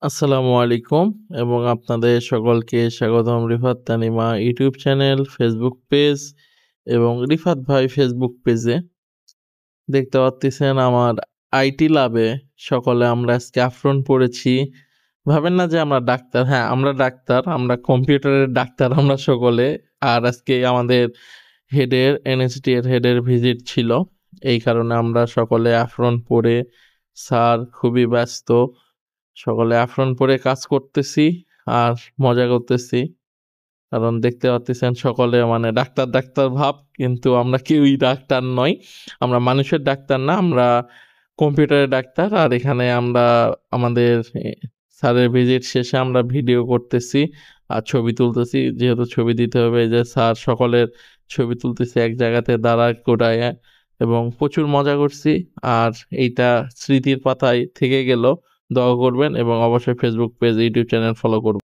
আসসালামু আলাইকুম এবং আপনাদের সকলকে স্বাগতম Rifat Tanima YouTube channel, Facebook page এবং রিফাত ভাই ফেসবুক পেজে। দেখতে পাচ্ছেন আমার আইটি ল্যাবে সকলে আমরা আজকে আফরন পড়েছি। ভাবেন না যে আমরা ডাক্তার, হ্যাঁ আমরা ডাক্তার, আমরা কম্পিউটারের ডাক্তার আমরা সকলে। আর আজকে আমাদের এনএসডি এর হেডের ভিজিট ছিল, এই কারণে আমরা সকলে আফরন পরে স্যার খুবই ব্যস্ত, সকলে আফরন পরে কাজ করতেছি আর মজা করতেছি। কারণ দেখতে পাচ্ছেন সকলে মানে ডাক্তার ডাক্তার ভাব, কিন্তু আমরা কেউই ডাক্তার নই। আমরা মানুষের ডাক্তার না, আমরা কম্পিউটারের ডাক্তার। আর এখানে আমরা আমাদের স্যারের ভিজিট শেষে আমরা ভিডিও করতেছি আর ছবি তুলতেছি, যেহেতু ছবি দিতে হবে। এই যে স্যার সকলের ছবি তুলতেছি এক জায়গাতে দাঁড়ায় কোটায়, এবং প্রচুর মজা করছি। আর এইটা স্মৃতির পাতায় থেকে গেল। দোয়া করবেন এবং অবশ্যই Facebook page, YouTube channel follow করবেন।